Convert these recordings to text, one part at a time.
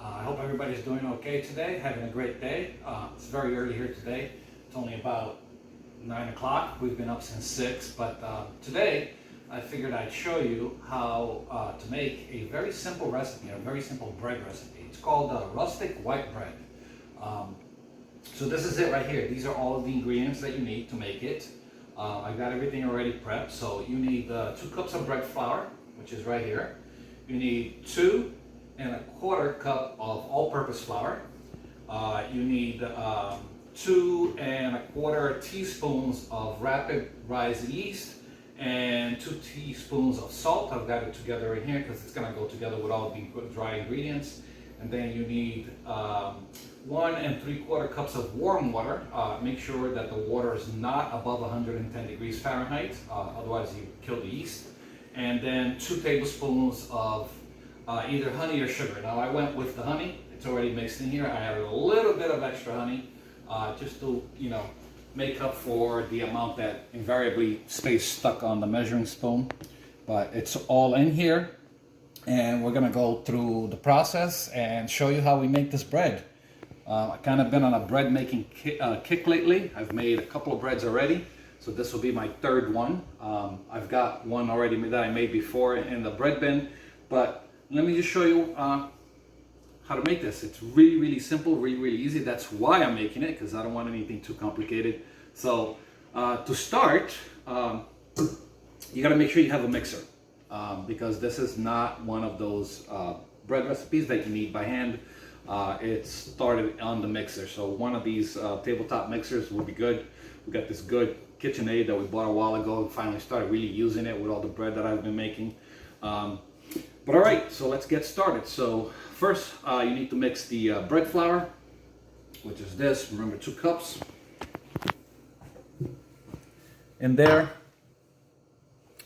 I hope everybody's doing okay today, having a great day. It's very early here today. It's only about 9 o'clock. We've been up since 6, but today I figured I'd show you how to make a very simple recipe, a very simple bread recipe. It's called Rustic White Bread. So this is it right here. These are all of the ingredients that you need to make it. I got everything already prepped. So you need 2 cups of bread flour, which is right here. You need 2 1/4 cup of all-purpose flour. You need 2 1/4 teaspoons of rapid rise yeast and 2 teaspoons of salt. I've got it together in here because it's going to go together with all the dry ingredients. And then you need 1 3/4 cups of warm water. Make sure that the water is not above 110 degrees Fahrenheit, otherwise you kill the yeast. And then 2 tablespoons of either honey or sugar. Now I went with the honey. It's already mixed in here. I added a little bit of extra honey just to, make up for the amount that invariably stays stuck on the measuring spoon. But it's all in here, and we're gonna go through the process and show you how we make this bread. I've kind of been on a bread making kick lately. I've made a couple of breads already, so this will be my 3rd one. I've got one already that I made before in the bread bin, but let me just show you how to make this. It's really, really simple, really, really easy. That's why I'm making it, because I don't want anything too complicated. So to start, you gotta make sure you have a mixer, because this is not one of those bread recipes that you need by hand. It's started on the mixer. So one of these tabletop mixers will be good. We got this good KitchenAid that we bought a while ago. Finally started really using it with all the bread that I've been making. But all right, so let's get started. So first, you need to mix the bread flour, which is this. Remember, 2 cups. In there,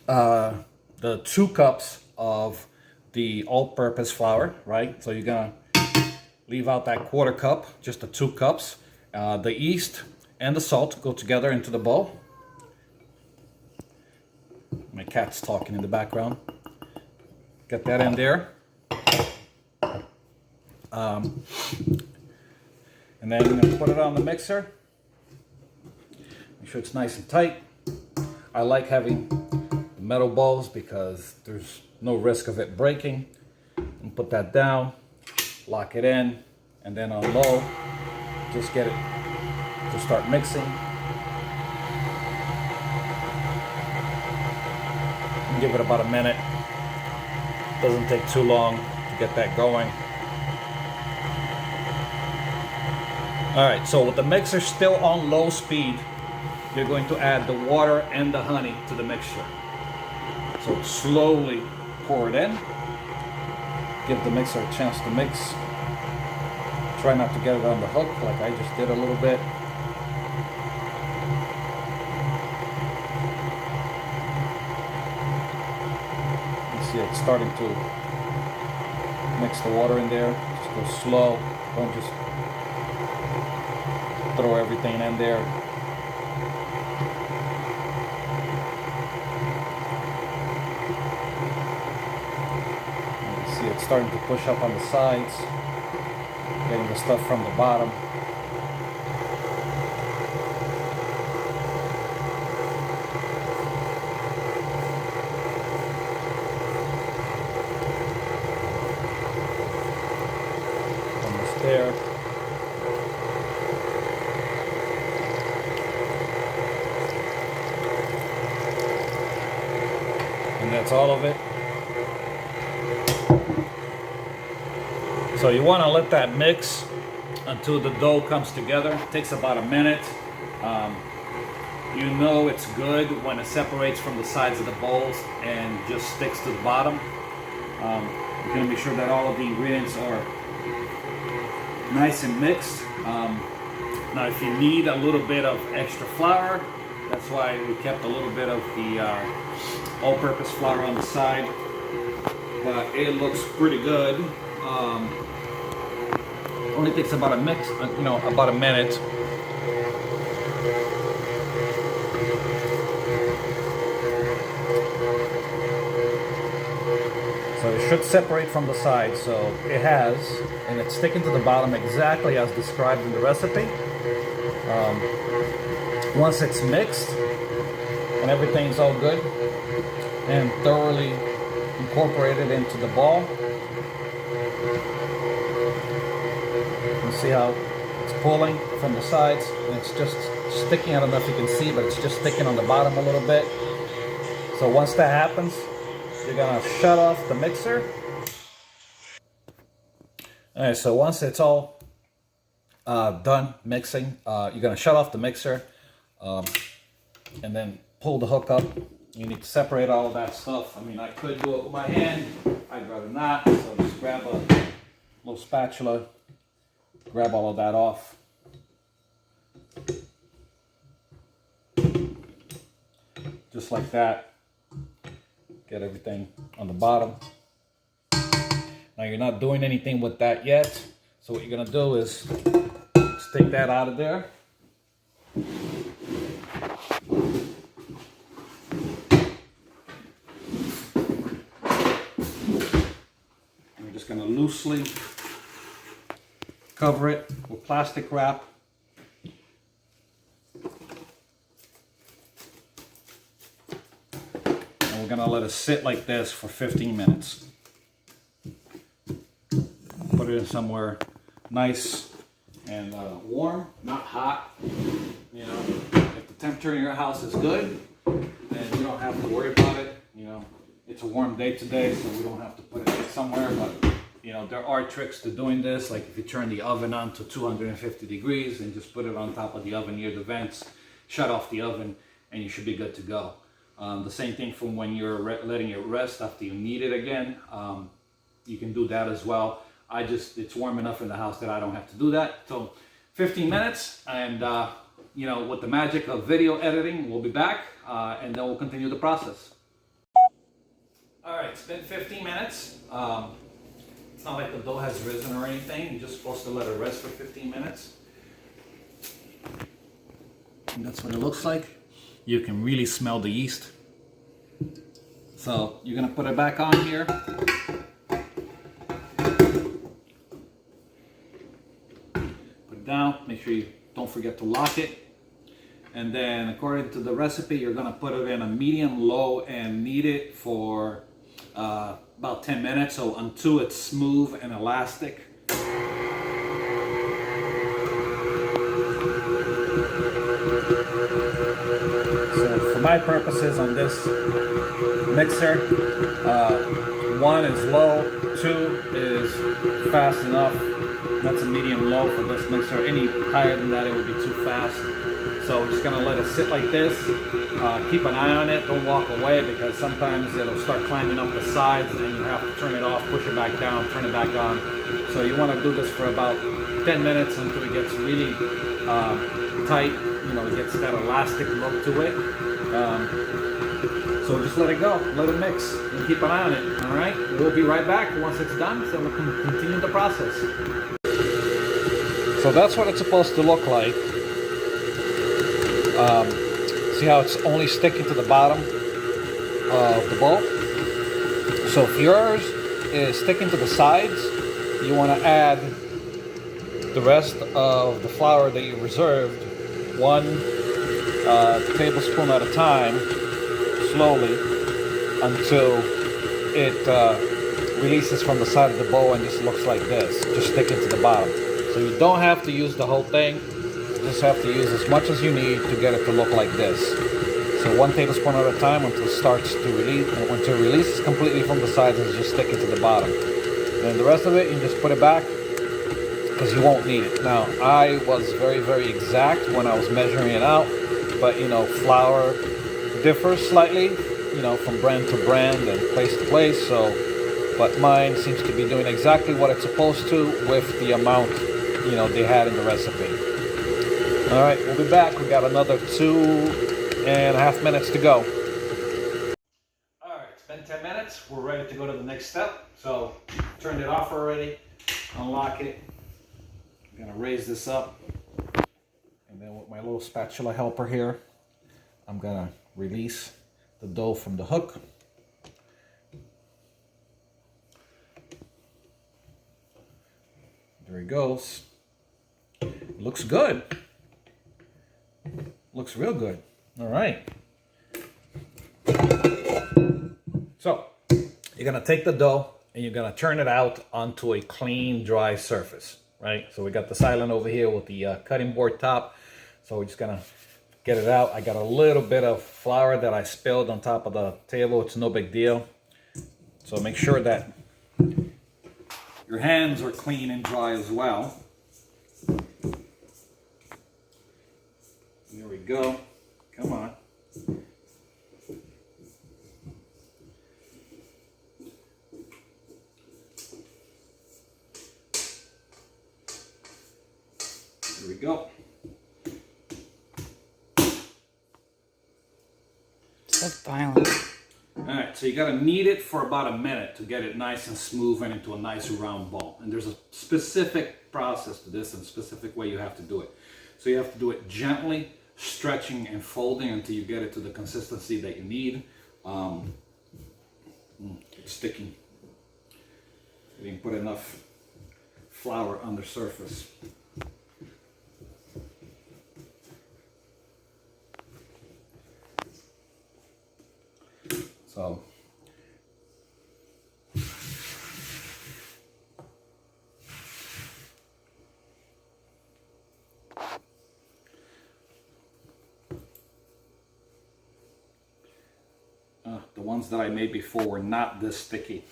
the 2 cups of the all-purpose flour, right? So you're gonna leave out that 1/4 cup, just the 2 cups. The yeast and the salt go together into the bowl. My cat's talking in the background. Get that in there. And then I'm gonna put it on the mixer. Make sure it's nice and tight. I like having the metal bowls because there's no risk of it breaking. And put that down, lock it in, and then on low, just get it to start mixing. And give it about a minute. Doesn't take too long to get that going. All right, so with the mixer still on low speed, you're going to add the water and the honey to the mixture. So slowly pour it in. Give the mixer a chance to mix. Try not to get it on the hook like I just did a little bit. It's starting to mix the water in there. Just go slow. Don't just throw everything in there. You see it's starting to push up on the sides, getting the stuff from the bottom. There. And that's all of it. So you want to let that mix until the dough comes together. It takes about a minute. You know it's good when it separates from the sides of the bowls and just sticks to the bottom. You're going to make sure that all of the ingredients are nice and mixed. Now if you need a little bit of extra flour, that's why we kept a little bit of the all-purpose flour on the side, but it looks pretty good. Only takes about a mix, about a minute. So it should separate from the sides, so it has, and it's sticking to the bottom exactly as described in the recipe. Once it's mixed and everything's all good and thoroughly incorporated into the ball, you can see how it's pulling from the sides, and it's just sticking. I don't know if you can see, but it's just sticking on the bottom a little bit. So once that happens, you're gonna shut off the mixer. All right, so once it's all done mixing, you're gonna shut off the mixer and then pull the hook up. You need to separate all of that stuff. I mean, I could do it with my hand. I'd rather not, so just grab a little spatula, grab all of that off. Just like that. Get everything on the bottom. Now you're not doing anything with that yet. So what you're gonna do is just take that out of there. We're just gonna loosely cover it with plastic wrap. And we're gonna let it sit like this for 15 minutes. Put it in somewhere nice and warm, not hot. You know, if the temperature in your house is good, then you don't have to worry about it. You know, it's a warm day today, so we don't have to put it somewhere. But you know, there are tricks to doing this. Like if you turn the oven on to 250 degrees and just put it on top of the oven near the vents, shut off the oven, and you should be good to go. The same thing from when you're letting it rest after you knead it again. You can do that as well. It's warm enough in the house that I don't have to do that. So 15 minutes, and you know, with the magic of video editing, we'll be back and then we'll continue the process. All right, it's been 15 minutes. It's not like the dough has risen or anything. You're just supposed to let it rest for 15 minutes. And that's what it looks like. You can really smell the yeast. So you're gonna put it back on here. Down, make sure you don't forget to lock it, and then according to the recipe you're going to put it in a medium low and knead it for about 10 minutes, so until it's smooth and elastic. So for my purposes on this mixer, 1 is low, 2 is fast enough. That's a medium low for this mixer. Any higher than that, it would be too fast. So we're just gonna let it sit like this. Keep an eye on it, don't walk away, because sometimes it'll start climbing up the sides and you have to turn it off, push it back down, turn it back on. So you wanna do this for about 10 minutes until it gets really tight. You know, it gets that elastic look to it. So just let it go, let it mix, and keep an eye on it, all right? We'll be right back once it's done, so we'll continue the process. So that's what it's supposed to look like. See how it's only sticking to the bottom of the bowl? So if yours is sticking to the sides, you want to add the rest of the flour that you reserved, 1 tablespoon at a time, slowly, until it releases from the side of the bowl and just looks like this, just sticking to the bottom. So you don't have to use the whole thing, you just have to use as much as you need to get it to look like this. So 1 tablespoon at a time until it starts to release, and until it releases completely from the sides and it's just sticking to the bottom. Then the rest of it, you just put it back, because you won't need it. Now, I was very, very exact when I was measuring it out, but you know, flour differs slightly, you know, from brand to brand and place to place, so, but mine seems to be doing exactly what it's supposed to with the amount, you know, they had in the recipe. All right, we'll be back. We got another 2.5 minutes to go. All right, it's been 10 minutes. We're ready to go to the next step. So, turned it off already, unlock it. I'm gonna raise this up, and then with my little spatula helper here, I'm gonna release the dough from the hook. There he goes. Looks good. Looks real good. All right. So you're gonna take the dough and you're gonna turn it out onto a clean, dry surface, right? So we got the silent over here with the cutting board top. So we're just gonna get it out. I got a little bit of flour that I spilled on top of the table. It's no big deal. So make sure that your hands are clean and dry as well. There we go. Come on. There we go. So violent. Alright, so you gotta knead it for about a minute to get it nice and smooth and into a nice round ball. And there's a specific process to this and a specific way you have to do it. So you have to do it gently, stretching and folding until you get it to the consistency that you need. It's sticky. You didn't put enough flour on the surface. So the ones that I made before were not this sticky.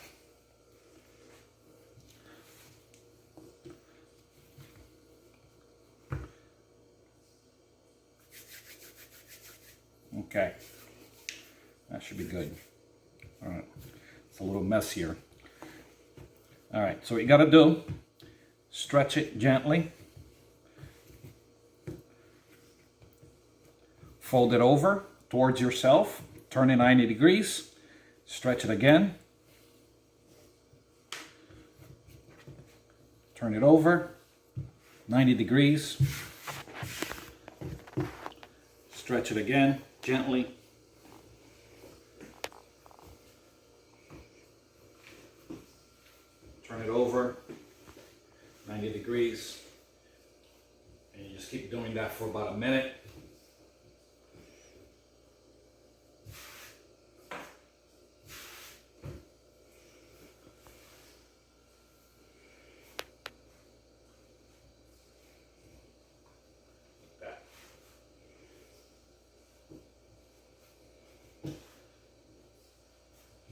Okay, that should be good. All right, it's a little messier. All right, so what you got to do, stretch it gently, fold it over towards yourself, turn it 90 degrees, stretch it again, turn it over 90 degrees, stretch it again gently, turn it over 90 degrees, and you just keep doing that for about a minute.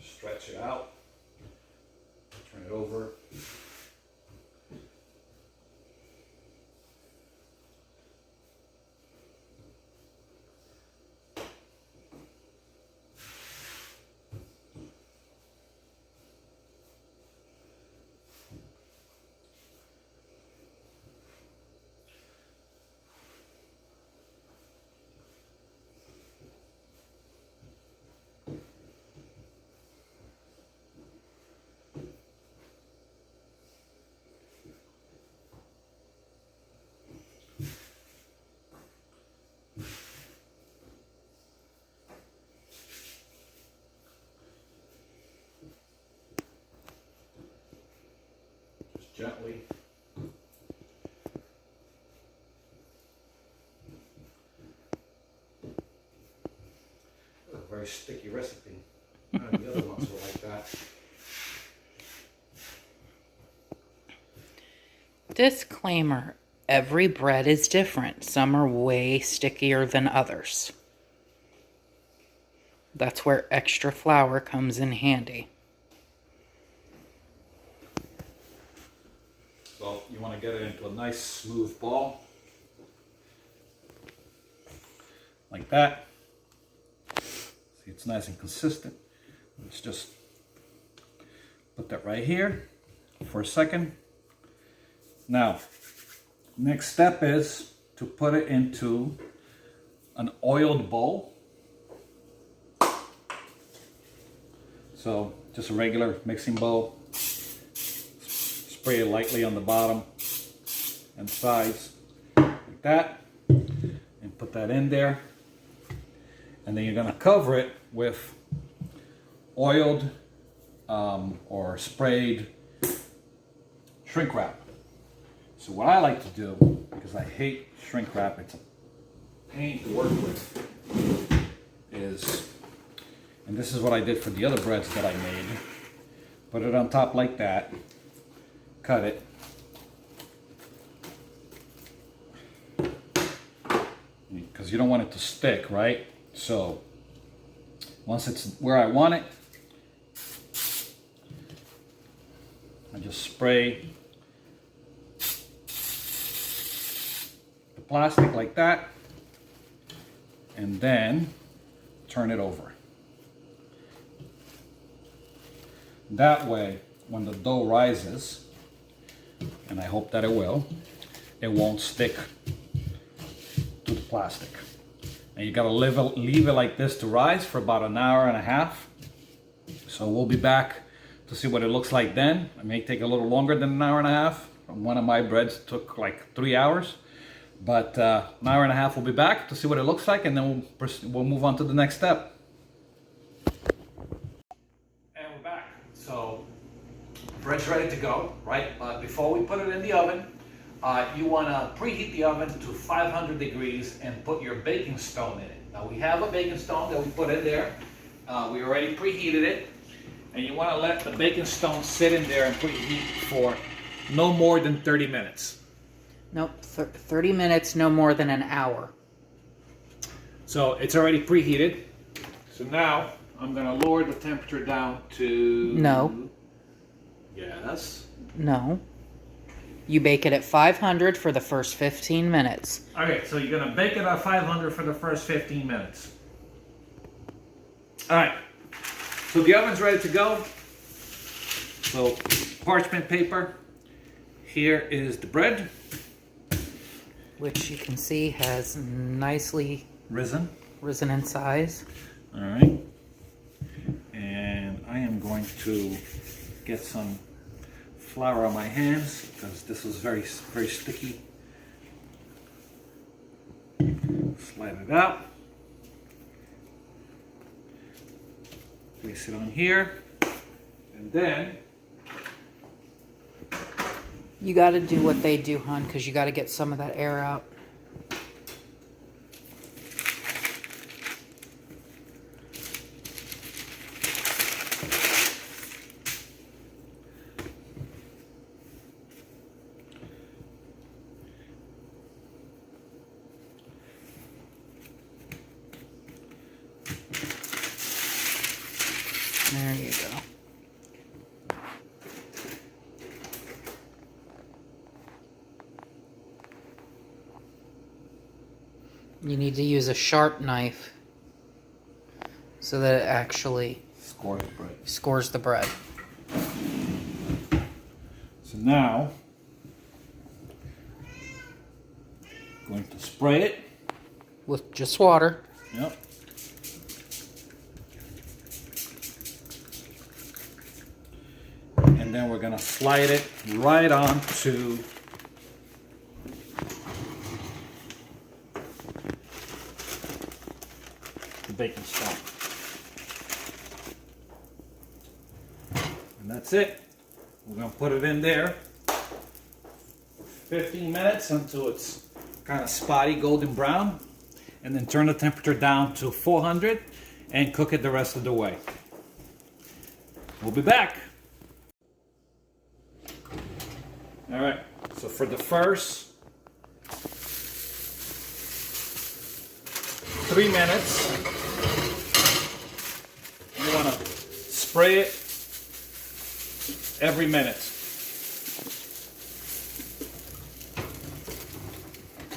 Stretch it out, turn it over. Gently. A very sticky recipe. None of the other ones were like that. Disclaimer, every bread is different. Some are way stickier than others. That's where extra flour comes in handy. So you want to get it into a nice smooth ball. Like that. See, it's nice and consistent. Let's just put that right here for a second. Now, next step is to put it into an oiled bowl. So just a regular mixing bowl. Spray it lightly on the bottom and sides like that, and put that in there. And then you're going to cover it with oiled or sprayed shrink wrap. So what I like to do, because I hate shrink wrap, it's a pain to work with, is, and this is what I did for the other breads that I made, put it on top like that, cut it, because you don't want it to stick, right? So once it's where I want it, I just spray the plastic like that, and then turn it over. That way, when the dough rises, and I hope that it will, it won't stick to the plastic. And you gotta leave it like this to rise for about an hour and a half. So we'll be back to see what it looks like then. It may take a little longer than an hour and a half. One of my breads took like 3 hours. But an hour and a half we'll be back to see what it looks like, and then we'll move on to the next step. And we're back. So bread's ready to go, right? But before we put it in the oven, you want to preheat the oven to 500 degrees and put your baking stone in it. Now we have a baking stone that we put in there. We already preheated it. And you want to let the baking stone sit in there and preheat for no more than 30 minutes. Nope, 30 minutes, no more than an hour. So it's already preheated. So now I'm going to lower the temperature down to... No. Yes. No. You bake it at 500 for the first 15 minutes. Okay, so you're going to bake it at 500 for the first 15 minutes. All right. So the oven's ready to go. So parchment paper. Here is the bread. Which you can see has nicely Risen. in size. All right. And I am going to get some flour on my hands because this was very sticky. Slide it out. Place it on here. And then You got to do what they do, hon, because you got to get some of that air out. There you go. You need to use a sharp knife so that it actually scores the bread. So now, going to spray it. With just water. Yep. And then we're going to slide it right onto the baking stone. And that's it. We're going to put it in there for 15 minutes until it's kind of spotty golden brown, and then turn the temperature down to 400 and cook it the rest of the way. We'll be back. All right, so for the first 3 minutes, you want to spray it every minute.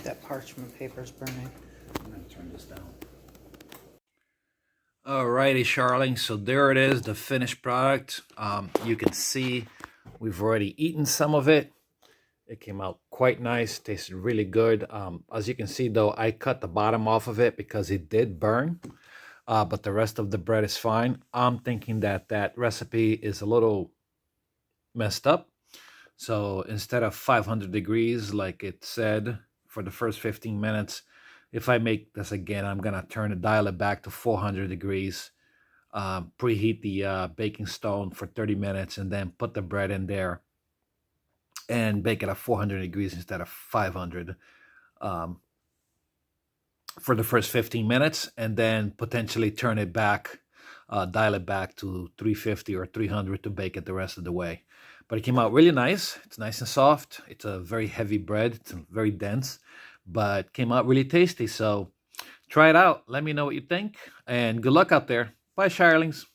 That parchment paper is burning. I'm going to turn this down. Alrighty, Shirelings, so there it is, the finished product. You can see we've already eaten some of it. It came out quite nice, tasted really good. As you can see though, I cut the bottom off of it because it did burn, but the rest of the bread is fine. I'm thinking that that recipe is a little messed up. So instead of 500 degrees like it said for the first 15 minutes, if I make this again, I'm gonna dial it back to 400 degrees, preheat the baking stone for 30 minutes, and then put the bread in there and bake it at 400 degrees instead of 500 for the first 15 minutes, and then potentially turn it back, dial it back to 350 or 300 to bake it the rest of the way. But it came out really nice. It's nice and soft. It's a very heavy bread. It's very dense, but came out really tasty. So try it out. Let me know what you think, and good luck out there. Bye, Shirelings.